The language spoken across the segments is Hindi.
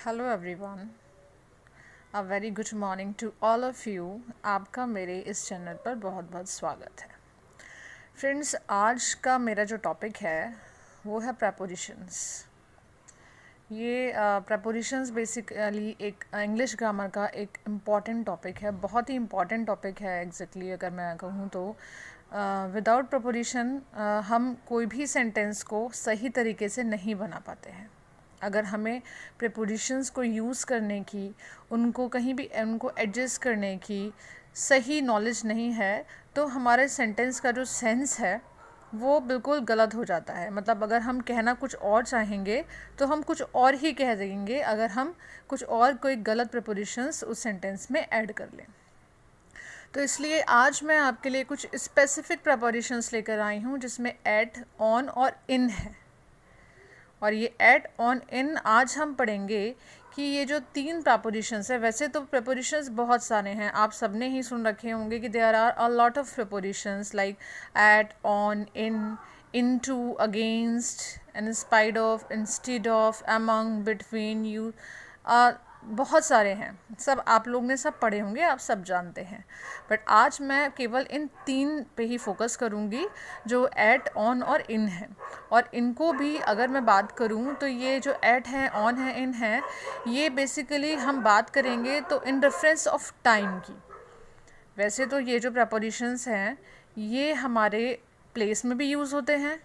Hello everyone, a very good morning to all of you. आपका मेरे इस चैनल पर बहुत बहुत स्वागत है। फ्रेंड्स, आज का मेरा जो टॉपिक है वो है प्रपोजिशंस। ये प्रपोजिशंस बेसिकली एक इंग्लिश ग्रामर का एक इम्पॉर्टेंट टॉपिक है, बहुत ही इम्पॉर्टेंट टॉपिक है। एग्जैक्टली अगर मैं कहूँ तो विदाउट प्रपोजिशन हम कोई भी सेंटेंस को सही तरीके से नहीं बना पाते हैं। अगर हमें प्रीपोजिशंस को यूज़ करने की, उनको कहीं भी उनको एडजस्ट करने की सही नॉलेज नहीं है तो हमारे सेंटेंस का जो सेंस है वो बिल्कुल गलत हो जाता है। मतलब अगर हम कहना कुछ और चाहेंगे तो हम कुछ और ही कह देंगे अगर हम कुछ और कोई गलत प्रीपोजिशंस उस सेंटेंस में ऐड कर लें। तो इसलिए आज मैं आपके लिए कुछ स्पेसिफिक प्रीपोजिशंस लेकर आई हूँ जिसमें एट, ऑन और इन है। और ये एट, ऑन, इन आज हम पढ़ेंगे कि ये जो 3 प्रपोजिशंस है, वैसे तो प्रपोजिशंस बहुत सारे हैं, आप सबने ही सुन रखे होंगे कि there are a lot of prepositions like at, on, in, into, against, in spite of, instead of, among, between, you, बहुत सारे हैं। सब आप लोग ने सब पढ़े होंगे, आप सब जानते हैं। बट आज मैं केवल इन 3 पे ही फोकस करूँगी जो एट, ऑन और इन है। और इनको भी अगर मैं बात करूँ तो ये जो एट है, ऑन है, इन है, ये बेसिकली हम बात करेंगे तो इन रेफरेंस ऑफ टाइम की। वैसे तो ये जो प्रपोजिशंस हैं ये हमारे प्लेस में भी यूज़ होते हैं।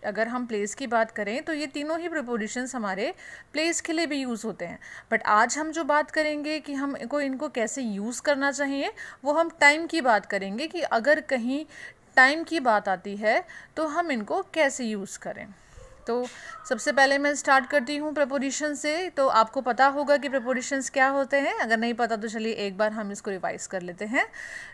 अगर हम प्लेस की बात करें तो ये तीनों ही प्रीपोजिशंस हमारे प्लेस के लिए भी यूज़ होते हैं। बट आज हम जो बात करेंगे कि हम इनको कैसे यूज़ करना चाहिए, वो हम टाइम की बात करेंगे कि अगर कहीं टाइम की बात आती है तो हम इनको कैसे यूज़ करें। तो सबसे पहले मैं स्टार्ट करती हूँ प्रपोजिशन से। तो आपको पता होगा कि प्रपोजिशंस क्या होते हैं, अगर नहीं पता तो चलिए एक बार हम इसको रिवाइज कर लेते हैं।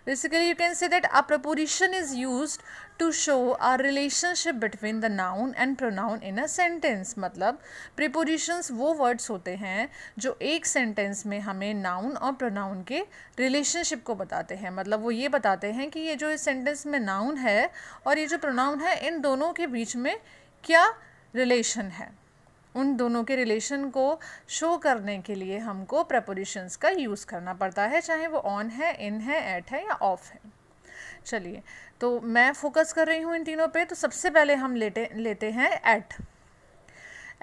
Basically you can say that a preposition is used to show a relationship between the noun and pronoun in a sentence. मतलब प्रीपोजिशंस वो वर्ड्स होते हैं जो एक सेंटेंस में हमें नाउन और प्रोनाउन के रिलेशनशिप को बताते हैं। मतलब वो ये बताते हैं कि ये जो इस सेंटेंस में नाउन है और ये जो प्रोनाउन है, इन दोनों के बीच में क्या रिलेशन है। उन दोनों के रिलेशन को शो करने के लिए हमको प्रपोजिशंस का यूज़ करना पड़ता है, चाहे वो ऑन है, इन है, एट है या ऑफ है। चलिए, तो मैं फोकस कर रही हूँ इन तीनों पे। तो सबसे पहले हम लेते हैं एट।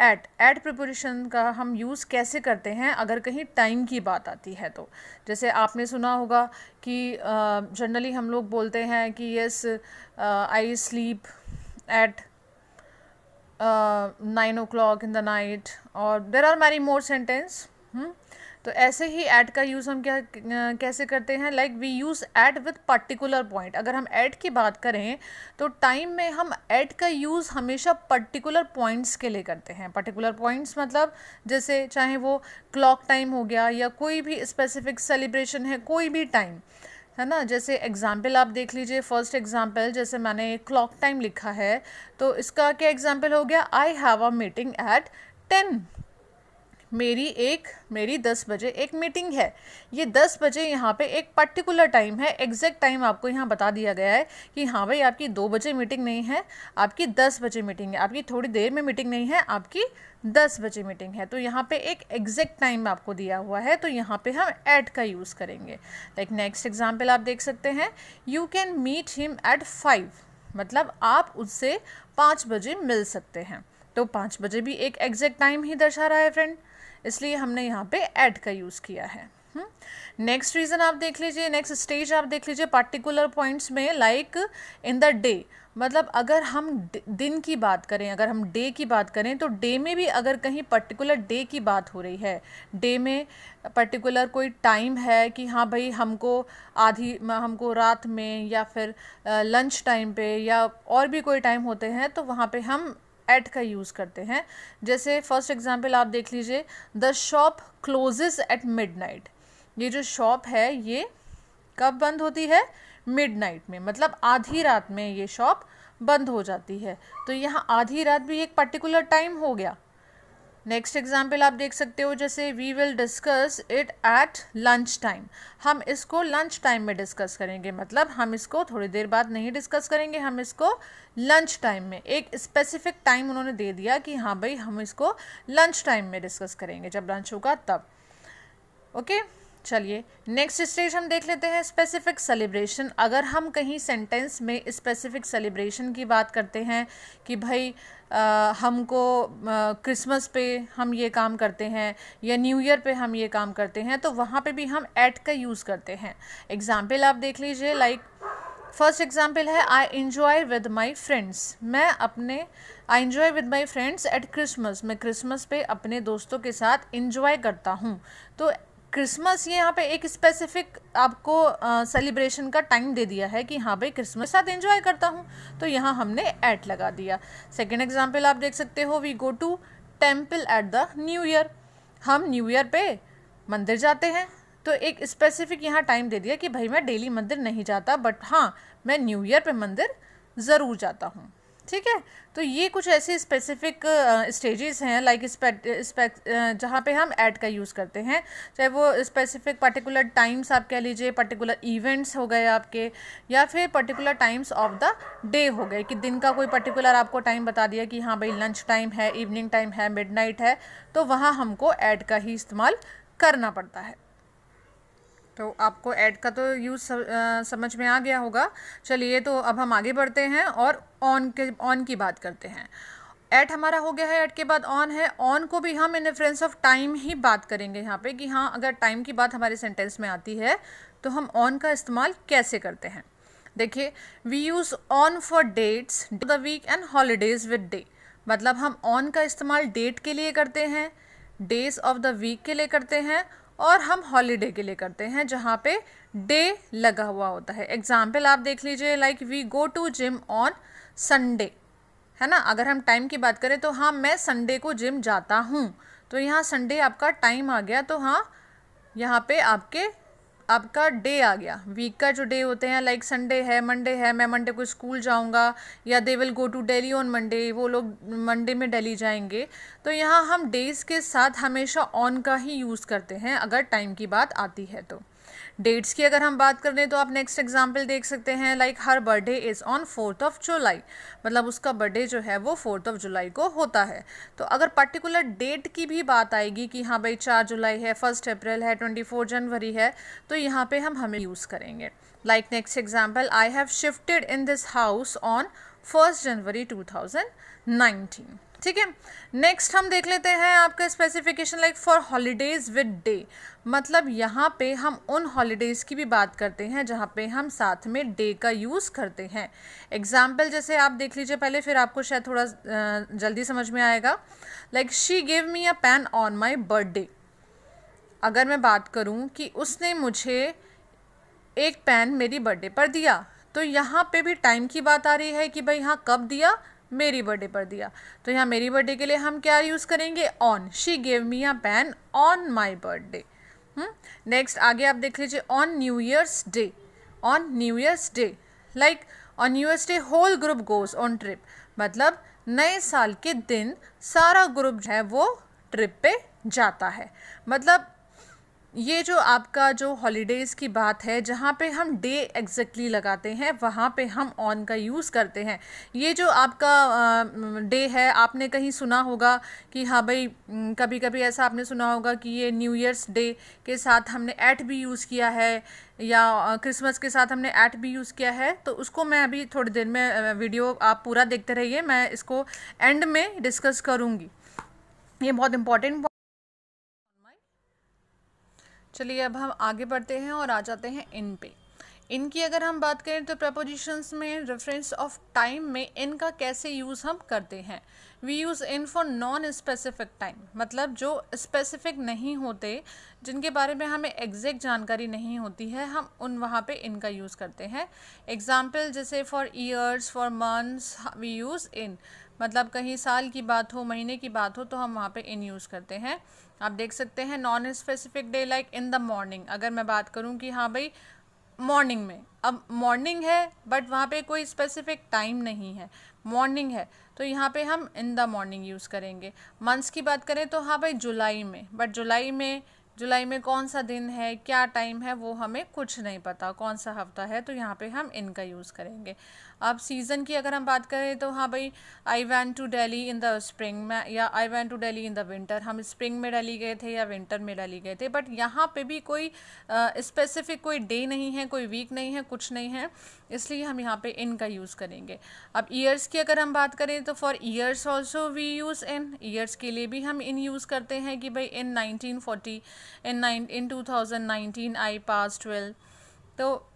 एट प्रीपोजिशन का हम यूज़ कैसे करते हैं अगर कहीं टाइम की बात आती है तो। जैसे आपने सुना होगा कि जनरली हम लोग बोलते हैं कि yes I sleep at 9 o'clock in the night, और there are many more sentence. तो ऐसे ही एट का यूज़ हम कैसे करते हैं, like we use at with particular point. अगर हम एट की बात करें तो टाइम में हम एट का यूज़ हमेशा पर्टिकुलर पॉइंट्स के लिए करते हैं। पर्टिकुलर पॉइंट्स मतलब जैसे चाहे वो क्लॉक टाइम हो गया या कोई भी स्पेसिफिक सेलिब्रेशन है, कोई भी टाइम है ना। जैसे एग्जाम्पल आप देख लीजिए, फर्स्ट एग्जाम्पल जैसे मैंने क्लॉक टाइम लिखा है तो इसका क्या एग्जाम्पल हो गया, I have a meeting at 10। मेरी 10 बजे एक मीटिंग है। ये 10 बजे यहाँ पे एक पर्टिकुलर टाइम है, एग्जैक्ट टाइम आपको यहाँ बता दिया गया है कि हाँ भाई आपकी 2 बजे मीटिंग नहीं है, आपकी 10 बजे मीटिंग है। आपकी थोड़ी देर में मीटिंग नहीं है, आपकी 10 बजे मीटिंग है। तो यहाँ पे एक एग्जैक्ट टाइम आपको दिया हुआ है, तो यहाँ पे हम एट का यूज़ करेंगे। लाइक नेक्स्ट एग्जाम्पल आप देख सकते हैं, you can meet him at 5। मतलब आप उससे 5 बजे मिल सकते हैं। तो 5 बजे भी एक एग्जैक्ट टाइम ही दर्शा रहा है फ्रेंड, इसलिए हमने यहाँ पे एट का यूज़ किया है। नेक्स्ट रीज़न आप देख लीजिए, नेक्स्ट स्टेज आप देख लीजिए पर्टिकुलर पॉइंट्स में, लाइक इन द डे। मतलब अगर हम दिन की बात करें, अगर हम डे की बात करें तो डे में भी अगर कहीं पर्टिकुलर डे की बात हो रही है, डे में पर्टिकुलर कोई टाइम है कि हाँ भाई हमको रात में या फिर लंच टाइम पे या और भी कोई टाइम होते हैं, तो वहाँ पे हम एट का यूज़ करते हैं। जैसे फर्स्ट एग्जांपल आप देख लीजिए, the shop closes at midnight. ये जो शॉप है ये कब बंद होती है, मिडनाइट में, मतलब आधी रात में ये शॉप बंद हो जाती है। तो यहाँ आधी रात भी एक पर्टिकुलर टाइम हो गया। नेक्स्ट एग्जाम्पल आप देख सकते हो, जैसे we will discuss it at lunch time, हम इसको लंच टाइम में डिस्कस करेंगे, मतलब हम इसको थोड़ी देर बाद नहीं डिस्कस करेंगे, हम इसको लंच टाइम में, एक स्पेसिफिक टाइम उन्होंने दे दिया कि हाँ भाई हम इसको लंच टाइम में डिस्कस करेंगे, जब लंच होगा तब। ओके चलिए नेक्स्ट स्टेज हम देख लेते हैं, स्पेसिफिक सेलिब्रेशन। अगर हम कहीं सेंटेंस में स्पेसिफिक सेलिब्रेशन की बात करते हैं कि भाई हमको क्रिसमस पे हम ये काम करते हैं या न्यू ईयर पे हम ये काम करते हैं, तो वहाँ पे भी हम एट का यूज़ करते हैं। एग्जाम्पल आप देख लीजिए, लाइक फर्स्ट एग्जाम्पल है I enjoy with my friends, I enjoy with my friends at Christmas, मैं क्रिसमस पे अपने दोस्तों के साथ इंजॉय करता हूँ। तो क्रिसमस ये यहाँ पे एक स्पेसिफिक आपको सेलिब्रेशन का टाइम दे दिया है कि हाँ भाई क्रिसमस साथ एंजॉय करता हूँ, तो यहाँ हमने एट लगा दिया। सेकेंड एग्जाम्पल आप देख सकते हो, we go to temple at the new year, हम न्यू ईयर पे मंदिर जाते हैं, तो एक स्पेसिफिक यहाँ टाइम दे दिया कि भाई मैं डेली मंदिर नहीं जाता, बट हाँ मैं न्यू ईयर पे मंदिर ज़रूर जाता हूँ। ठीक है, तो ये कुछ ऐसे स्पेसिफिक स्टेजेस हैं, लाइक जहाँ पे हम ऐड का यूज़ करते हैं, चाहे वो स्पेसिफिक पर्टिकुलर टाइम्स आप कह लीजिए, पर्टिकुलर इवेंट्स हो गए आपके, या फिर particular times of the day हो गए कि दिन का कोई पर्टिकुलर आपको टाइम बता दिया कि हाँ भाई लंच टाइम है, इवनिंग टाइम है, मिडनाइट है, तो वहाँ हमको ऐड का ही इस्तेमाल करना पड़ता है। तो आपको ऐड का तो यूज़ समझ में आ गया होगा। चलिए तो अब हम आगे बढ़ते हैं और ऑन की बात करते हैं। ऐड हमारा हो गया है, ऐड के बाद ऑन है। ऑन को भी हम इन रेफरेंस ऑफ टाइम ही बात करेंगे यहाँ पे कि हाँ अगर टाइम की बात हमारे सेंटेंस में आती है तो हम ऑन का इस्तेमाल कैसे करते हैं। देखिए, we use on for dates the week end holidays with day, मतलब हम ऑन का इस्तेमाल डेट के लिए करते हैं, डेज ऑफ द वीक के लिए करते हैं, और हम हॉलीडे के लिए करते हैं जहाँ पे डे लगा हुआ होता है। एग्जाम्पल आप देख लीजिए, like we go to gym on Sunday, है ना। अगर हम टाइम की बात करें तो हाँ मैं संडे को जिम जाता हूँ, तो यहाँ संडे आपका टाइम आ गया, तो हाँ यहाँ पे आपका डे आ गया। वीक का जो डे होते हैं, लाइक संडे है, मंडे है, मैं मंडे को स्कूल जाऊंगा, या they will go to Delhi on Monday, वो लोग मंडे में दिल्ली जाएंगे, तो यहाँ हम डेज के साथ हमेशा ऑन का ही यूज़ करते हैं अगर टाइम की बात आती है तो। डेट्स की अगर हम बात करें तो आप नेक्स्ट एग्जाम्पल देख सकते हैं, like her birthday is on 4 जुलाई, मतलब उसका बर्थडे जो है वो 4 जुलाई को होता है। तो अगर पर्टिकुलर डेट की भी बात आएगी कि हाँ भाई 4 जुलाई है, 1 अप्रैल है, 24 जनवरी है, तो यहाँ पे हम हमें यूज़ करेंगे। Like next example, I have shifted in this house on 1 जनवरी 2019। ठीक है, नेक्स्ट हम देख लेते हैं आपका specification, like for holidays with day, मतलब यहाँ पे हम उन हॉलीडेज़ की भी बात करते हैं जहाँ पे हम साथ में डे का यूज़ करते हैं। एग्जाम्पल जैसे आप देख लीजिए पहले, फिर आपको शायद थोड़ा जल्दी समझ में आएगा। Like she give me a pen on my birthday, अगर मैं बात करूँ कि उसने मुझे एक पेन मेरी बर्थडे पर दिया, तो यहाँ पे भी टाइम की बात आ रही है कि भाई हाँ कब दिया, मेरी बर्थडे पर दिया, तो यहाँ मेरी बर्थडे के लिए हम क्या यूज़ करेंगे, on. She gave me a pen on my birthday. Next आगे आप देख लीजिए, on New Year's Day, on New Year's Day, like on New Year's Day whole group goes on trip, मतलब नए साल के दिन सारा ग्रुप जो है वो ट्रिप पे जाता है। मतलब ये जो आपका जो हॉलीडेज़ की बात है, जहाँ पे हम डे एग्जैक्टली लगाते हैं वहाँ पे हम ऑन का यूज़ करते हैं। ये जो आपका डे है, आपने कहीं सुना होगा कि हाँ भाई कभी कभी ऐसा आपने सुना होगा कि ये न्यू ईयर्स डे के साथ हमने एट भी यूज़ किया है, या क्रिसमस के साथ हमने एट भी यूज़ किया है, तो उसको मैं अभी थोड़ी देर में वीडियो आप पूरा देखते रहिए, मैं इसको एंड में डिस्कस करूँगी, ये बहुत इम्पॉर्टेंट। चलिए अब हम आगे बढ़ते हैं और आ जाते हैं इन पे। इन की अगर हम बात करें तो प्रपोजिशंस में रेफरेंस ऑफ टाइम में इन का कैसे यूज़ हम करते हैं। We use in for non specific time, मतलब जो स्पेसिफिक नहीं होते, जिनके बारे में हमें एग्जैक्ट जानकारी नहीं होती है, हम उन वहाँ पे इनका यूज़ करते हैं। एग्जाम्पल जैसे for years, for months we use in, मतलब कहीं साल की बात हो, महीने की बात हो, तो हम वहाँ पे इन यूज़ करते हैं। आप देख सकते हैं non specific day, like in the morning, अगर मैं बात करूँ कि हाँ भाई मॉर्निंग में, अब मॉर्निंग है बट वहाँ पे कोई स्पेसिफिक टाइम नहीं है, मॉर्निंग है तो यहाँ पे हम इन द मॉर्निंग यूज़ करेंगे। मंथ्स की बात करें तो हाँ भाई जुलाई में, बट जुलाई में कौन सा दिन है, क्या टाइम है, वो हमें कुछ नहीं पता, कौन सा हफ्ता है, तो यहाँ पे हम इनका यूज़ करेंगे। अब सीज़न की अगर हम बात करें तो हाँ भाई I went to Delhi in the spring में, या I went to Delhi in the winter, हम स्प्रिंग में दिल्ली गए थे या विंटर में दिल्ली गए थे, बट यहाँ पे भी कोई स्पेसिफिक कोई डे नहीं है, कोई वीक नहीं है, कुछ नहीं है, इसलिए हम यहाँ पे इन का यूज़ करेंगे। अब ईयर्स की अगर हम बात करें तो for years also we use in, years के लिए भी हम इन यूज़ करते हैं कि भाई इन 1940, इन 2019 आई पास 12, तो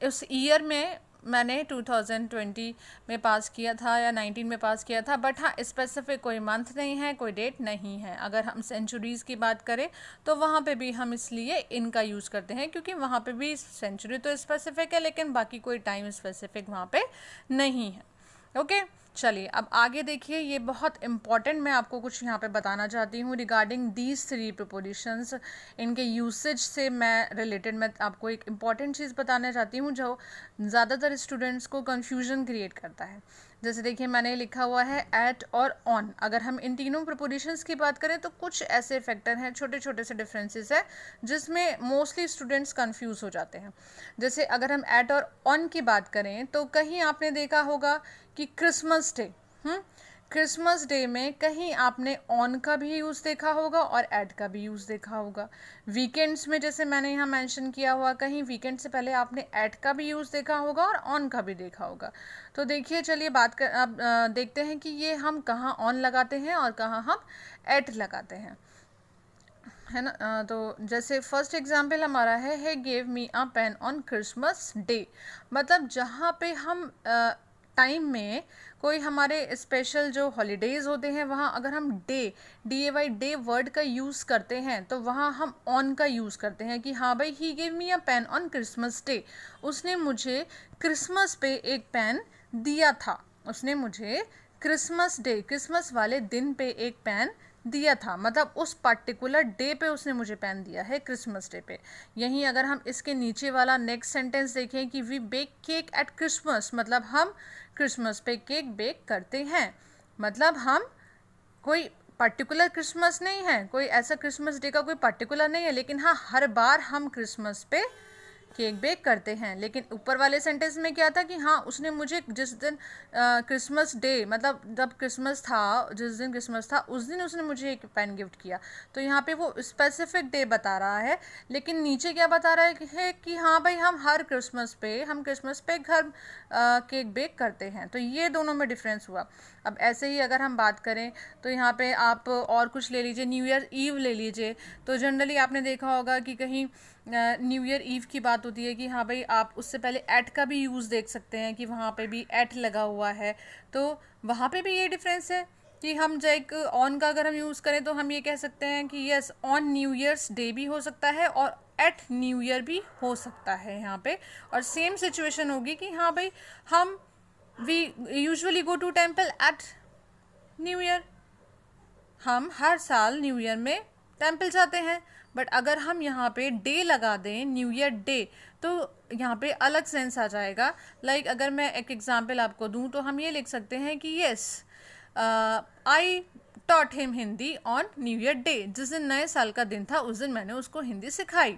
उस ईयर में मैंने 2020 में पास किया था या 19 में पास किया था, बट हाँ स्पेसिफिक कोई मंथ नहीं है, कोई डेट नहीं है। अगर हम सेंचुरीज़ की बात करें तो वहाँ पे भी हम इसलिए इनका यूज़ करते हैं क्योंकि वहाँ पे भी सेंचुरी तो स्पेसिफिक है लेकिन बाकी कोई टाइम स्पेसिफिक वहाँ पे नहीं है। ओके चलिए अब आगे देखिए, ये बहुत इंपॉर्टेंट मैं आपको कुछ यहाँ पे बताना चाहती हूँ रिगार्डिंग दीज 3 प्रीपोजिशंस, इनके यूसेज से मैं रिलेटेड मैं आपको एक इम्पॉर्टेंट चीज़ बताना चाहती हूँ जो ज़्यादातर स्टूडेंट्स को कन्फ्यूजन क्रिएट करता है। जैसे देखिए मैंने लिखा हुआ है एट और ऑन, अगर हम इन तीनों प्रीपोजिशंस की बात करें तो कुछ ऐसे फैक्टर हैं, छोटे छोटे से डिफरेंसेस है जिसमें मोस्टली स्टूडेंट्स कंफ्यूज हो जाते हैं। जैसे अगर हम एट और ऑन की बात करें तो कहीं आपने देखा होगा कि क्रिसमस डे, क्रिसमस डे में कहीं आपने ऑन का भी यूज़ देखा होगा और एट का भी यूज़ देखा होगा। वीकेंड्स में जैसे मैंने यहाँ मेंशन किया हुआ, कहीं वीकेंड से पहले आपने एट का भी यूज़ देखा होगा और ऑन का भी देखा होगा। तो देखिए चलिए अब देखते हैं कि ये हम कहाँ ऑन लगाते हैं और कहाँ हम एट लगाते हैं, है ना। तो जैसे फर्स्ट एग्जाम्पल हमारा है he gave me a pen on Christmas day, मतलब जहाँ पे हम टाइम में कोई हमारे स्पेशल जो हॉलीडेज़ होते हैं वहाँ अगर हम DAY डे वर्ड का यूज़ करते हैं तो वहाँ हम ऑन का यूज़ करते हैं कि हाँ भाई he gave me a pen on Christmas day, उसने मुझे क्रिसमस पे एक पेन दिया था, उसने मुझे क्रिसमस डे क्रिसमस वाले दिन पे एक पेन दिया था, मतलब उस पर्टिकुलर डे पे उसने मुझे पेन दिया है क्रिसमस डे पे। यहीं अगर हम इसके नीचे वाला नेक्स्ट सेंटेंस देखें कि we bake cake at Christmas, मतलब हम क्रिसमस पे केक बेक करते हैं, मतलब हम कोई पर्टिकुलर क्रिसमस नहीं है, कोई ऐसा क्रिसमस डे का कोई पर्टिकुलर नहीं है, लेकिन हाँ हर बार हम क्रिसमस पे केक बेक करते हैं। लेकिन ऊपर वाले सेंटेंस में क्या था कि हाँ उसने मुझे जिस दिन क्रिसमस डे, मतलब जब क्रिसमस था, जिस दिन क्रिसमस था उस दिन उसने मुझे एक पेन गिफ्ट किया। तो यहाँ पे वो स्पेसिफिक डे बता रहा है, लेकिन नीचे क्या बता रहा है कि हाँ भाई हम हर क्रिसमस पे घर केक बेक करते हैं। तो ये दोनों में डिफरेंस हुआ। अब ऐसे ही अगर हम बात करें तो यहाँ पे आप और कुछ ले लीजिए, न्यू ईयर ईव ले लीजिए। तो जनरली आपने देखा होगा कि कहीं न्यू ईयर ईव की बात होती है कि हाँ भाई आप उससे पहले एट का भी यूज़ देख सकते हैं कि वहाँ पे भी एट लगा हुआ है। तो वहाँ पे भी ये डिफरेंस है कि हम एक ऑन का अगर हम यूज़ करें तो हम ये कह सकते हैं कि yes on New Year's day भी हो सकता है और एट न्यू ईयर भी हो सकता है यहाँ पे। और सेम सिचुएशन होगी कि हाँ भाई we usually go to temple at new year, हम हर साल न्यू ईयर में टेम्पल जाते हैं। बट अगर हम यहाँ पे डे लगा दें न्यू ईयर डे तो यहाँ पे अलग सेंस आ जाएगा। लाइक अगर मैं एक एग्जांपल आपको दूँ तो हम ये लिख सकते हैं कि yes I taught him Hindi on new year day, जिस दिन नए साल का दिन था उस दिन मैंने उसको हिंदी सिखाई।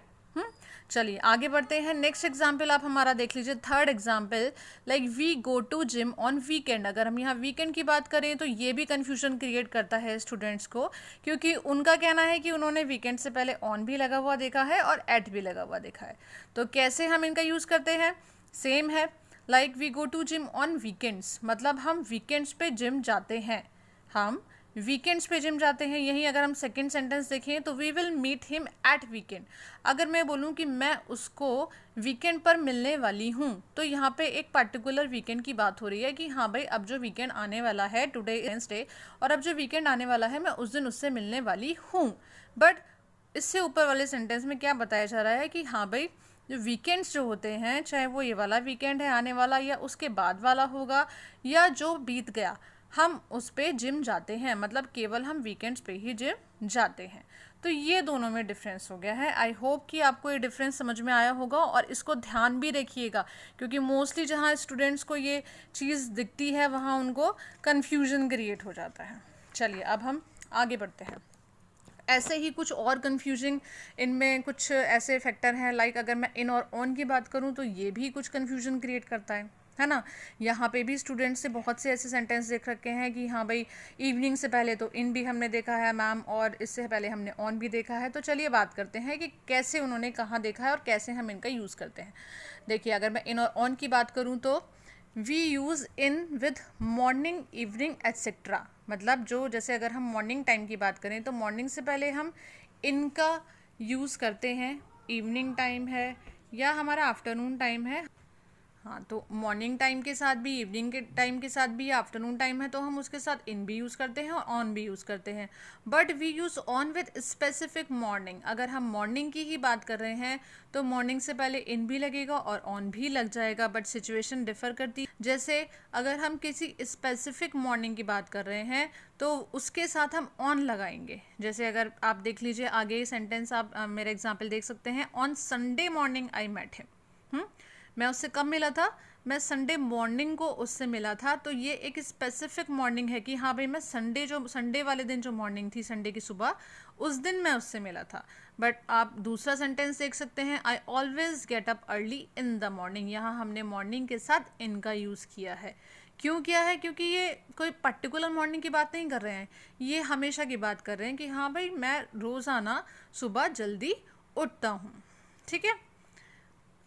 चलिए आगे बढ़ते हैं। नेक्स्ट एग्जाम्पल आप हमारा देख लीजिए, third example like we go to gym on weekend. अगर हम यहाँ वीकेंड की बात करें तो ये भी कन्फ्यूजन क्रिएट करता है स्टूडेंट्स को, क्योंकि उनका कहना है कि उन्होंने वीकेंड से पहले ऑन भी लगा हुआ देखा है और एट भी लगा हुआ देखा है। तो कैसे हम इनका यूज़ करते हैं, सेम है। Like we go to gym on weekends, मतलब हम वीकेंड्स पे जिम जाते हैं, हम वीकेंड्स पे जिम जाते हैं। यहीं अगर हम सेकंड सेंटेंस देखें तो we will meet him at weekend. अगर मैं बोलूँ कि मैं उसको वीकेंड पर मिलने वाली हूँ तो यहाँ पे एक पर्टिकुलर वीकेंड की बात हो रही है कि हाँ भाई अब जो वीकेंड आने वाला है, टुडे इज डे, और अब जो वीकेंड आने वाला है मैं उस दिन उससे मिलने वाली हूँ। बट इससे ऊपर वाले सेंटेंस में क्या बताया जा रहा है कि हाँ भाई जो वीकेंड्स जो होते हैं, चाहे वो ये वाला वीकेंड है आने वाला या उसके बाद वाला होगा या जो बीत गया, हम उस पे जिम जाते हैं, मतलब केवल हम वीकेंड्स पे ही जिम जाते हैं। तो ये दोनों में डिफरेंस हो गया है। आई होप कि आपको ये डिफरेंस समझ में आया होगा और इसको ध्यान भी रखिएगा, क्योंकि मोस्टली जहाँ स्टूडेंट्स को ये चीज़ दिखती है वहाँ उनको कन्फ्यूजन क्रिएट हो जाता है। चलिए अब हम आगे बढ़ते हैं। ऐसे ही कुछ और कन्फ्यूजिंग इनमें कुछ ऐसे फैक्टर हैं, लाइक अगर मैं इन और ऑन की बात करूं तो ये भी कुछ कन्फ्यूजन क्रिएट करता है ना। यहाँ पे भी स्टूडेंट्स से बहुत से ऐसे सेंटेंस देख रखे हैं कि हाँ भाई इवनिंग से पहले तो इन भी हमने देखा है मैम, और इससे पहले हमने ऑन भी देखा है। तो चलिए बात करते हैं कि कैसे उन्होंने कहाँ देखा है और कैसे हम इनका यूज़ करते हैं। देखिए अगर मैं इन और ऑन की बात करूँ तो we use in with morning evening etcetera, मतलब जो जैसे अगर हम मॉर्निंग टाइम की बात करें तो मॉर्निंग से पहले हम इनका यूज़ करते हैं, इवनिंग टाइम है या हमारा आफ्टरनून टाइम है। हाँ, तो मॉर्निंग टाइम के साथ भी, इवनिंग के टाइम के साथ भी, आफ्टरनून टाइम है तो हम उसके साथ इन भी यूज़ करते हैं और ऑन भी यूज़ करते हैं। But we use on with specific morning. अगर हम मॉर्निंग की ही बात कर रहे हैं तो मॉर्निंग से पहले इन भी लगेगा और ऑन भी लग जाएगा, बट सिचुएशन डिफर करती है। जैसे अगर हम किसी स्पेसिफिक मॉर्निंग की बात कर रहे हैं तो उसके साथ हम ऑन लगाएंगे। जैसे अगर आप देख लीजिए आगे सेंटेंस, आप मेरा एग्जाम्पल देख सकते हैं, on Sunday morning I met him. मैं उससे कब मिला था? मैं संडे मॉर्निंग को उससे मिला था। तो ये एक स्पेसिफिक मॉर्निंग है कि हाँ भाई मैं संडे वाले दिन जो मॉर्निंग थी, संडे की सुबह, उस दिन मैं उससे मिला था। बट आप दूसरा सेंटेंस देख सकते हैं, I always get up early in the morning. यहाँ हमने मॉर्निंग के साथ इनका यूज़ किया है। क्यों किया है? क्योंकि ये कोई पर्टिकुलर मॉर्निंग की बात नहीं कर रहे हैं, ये हमेशा की बात कर रहे हैं कि हाँ भाई मैं रोज़ाना सुबह जल्दी उठता हूँ। ठीक है,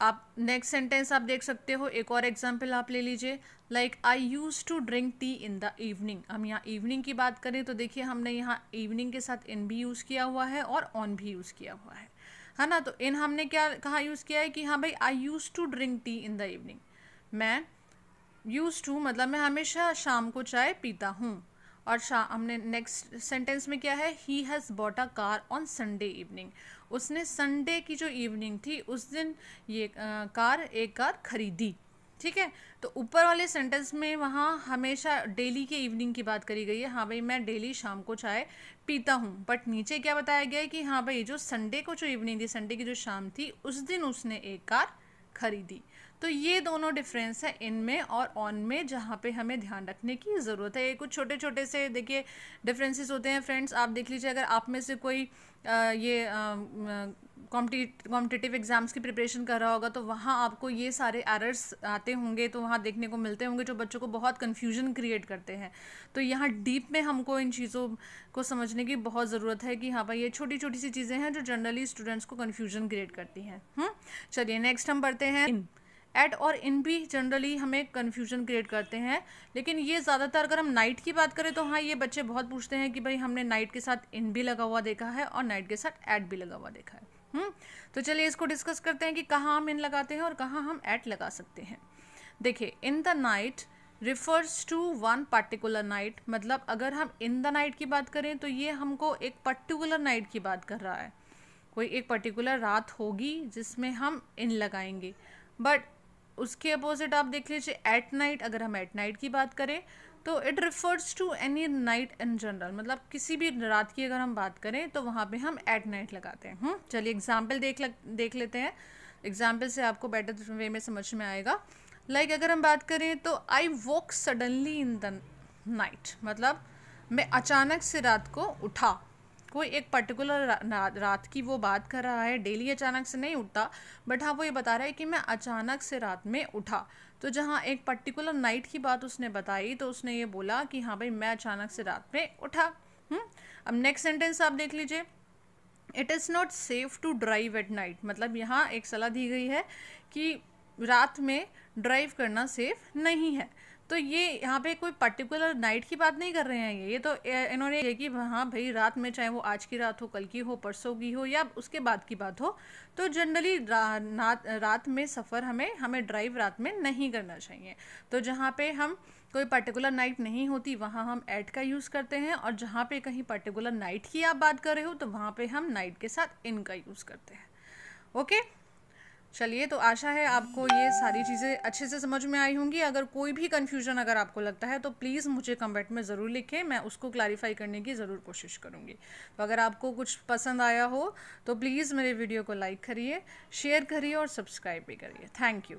आप नेक्स्ट सेंटेंस आप देख सकते हो, एक और एग्जाम्पल आप ले लीजिए, like I use to drink tea in the evening. हम यहाँ इवनिंग की बात करें तो देखिए हमने यहाँ इवनिंग के साथ इन भी यूज़ किया हुआ है और ऑन भी यूज़ किया हुआ है ना। तो इन हमने क्या कहाँ यूज़ किया है कि हाँ भाई I use to drink tea in the evening. मैं यूज़ टू मतलब मैं हमेशा शाम को चाय पीता हूँ। और हमने नेक्स्ट सेंटेंस में क्या है, he has bought a car on Sunday evening. उसने संडे की जो इवनिंग थी उस दिन ये एक कार खरीदी। ठीक है, तो ऊपर वाले सेंटेंस में वहाँ हमेशा डेली के इवनिंग की बात करी गई है, हाँ भाई मैं डेली शाम को चाय पीता हूँ। बट नीचे क्या बताया गया है कि हाँ भाई जो संडे को जो इवनिंग थी, संडे की जो शाम थी, उस दिन उसने एक कार खरीदी। तो ये दोनों डिफरेंस है इनमें और ऑन में, जहाँ पे हमें ध्यान रखने की ज़रूरत है। ये कुछ छोटे छोटे से देखिए डिफरेंसेस होते हैं फ्रेंड्स। आप देख लीजिए अगर आप में से कोई ये कॉम्पिटिटिव एग्जाम्स की प्रिपरेशन कर रहा होगा तो वहाँ आपको ये सारे एरर्स आते होंगे, तो वहाँ देखने को मिलते होंगे जो बच्चों को बहुत कन्फ्यूजन क्रिएट करते हैं। तो यहाँ डीप में हमको इन चीज़ों को समझने की बहुत ज़रूरत है कि हाँ भाई ये छोटी छोटी सी चीज़ें हैं जो जनरली स्टूडेंट्स को कन्फ्यूजन क्रिएट करती हैं। चलिए नेक्स्ट हम बढ़ते हैं। एट और इन भी जनरली हमें कन्फ्यूजन क्रिएट करते हैं, लेकिन ये ज़्यादातर अगर हम नाइट की बात करें तो हाँ ये बच्चे बहुत पूछते हैं कि भाई हमने नाइट के साथ इन भी लगा हुआ देखा है और नाइट के साथ एट भी लगा हुआ देखा है। तो चलिए इसको डिस्कस करते हैं कि कहाँ हम इन लगाते हैं और कहाँ हम एट लगा सकते हैं। देखिए in the night refers to one particular night, मतलब अगर हम इन द नाइट की बात करें तो ये हमको एक पर्टिकुलर नाइट की बात कर रहा है। कोई एक पर्टिकुलर रात होगी जिसमें हम इन लगाएंगे। बट उसके अपोजिट आप देख लीजिए एट नाइट, अगर हम एट नाइट की बात करें तो it refers to any night in general, मतलब किसी भी रात की अगर हम बात करें तो वहाँ पे हम एट नाइट लगाते हैं। चलिए एग्जाम्पल देख लेते हैं, एग्जाम्पल से आपको बेटर वे में समझ में आएगा। लाइक अगर हम बात करें तो I walk suddenly in the night, मतलब मैं अचानक से रात को उठा। कोई एक पर्टिकुलर रात की वो बात कर रहा है, डेली अचानक से नहीं उठता, बट हाँ वो ये बता रहा है कि मैं अचानक से रात में उठा। तो जहाँ एक पर्टिकुलर नाइट की बात उसने बताई तो उसने ये बोला कि हाँ भाई मैं अचानक से रात में उठा। अब नेक्स्ट सेंटेंस आप देख लीजिए, it is not safe to drive at night, मतलब यहाँ एक सलाह दी गई है कि रात में ड्राइव करना सेफ नहीं है। तो ये यहाँ पे कोई पर्टिकुलर नाइट की बात नहीं कर रहे हैं, ये तो इन्होंने ये कि हाँ भाई रात में, चाहे वो आज की रात हो, कल की हो, परसों की हो या उसके बाद की बात हो, तो जनरली रात में सफ़र हमें ड्राइव रात में नहीं करना चाहिए। तो जहाँ पे हम कोई पर्टिकुलर नाइट नहीं होती वहाँ हम एट का यूज़ करते हैं, और जहाँ पे कहीं पर्टिकुलर नाइट की आप बात कर रहे हो तो वहाँ पे हम नाइट के साथ इन का यूज़ करते हैं। ओके, चलिए, तो आशा है आपको ये सारी चीज़ें अच्छे से समझ में आई होंगी। अगर कोई भी कन्फ्यूजन अगर आपको लगता है तो प्लीज़ मुझे कमेंट में ज़रूर लिखें, मैं उसको क्लैरिफाई करने की ज़रूर कोशिश करूँगी। तो अगर आपको कुछ पसंद आया हो तो प्लीज़ मेरे वीडियो को लाइक करिए, शेयर करिए और सब्सक्राइब भी करिए। Thank you.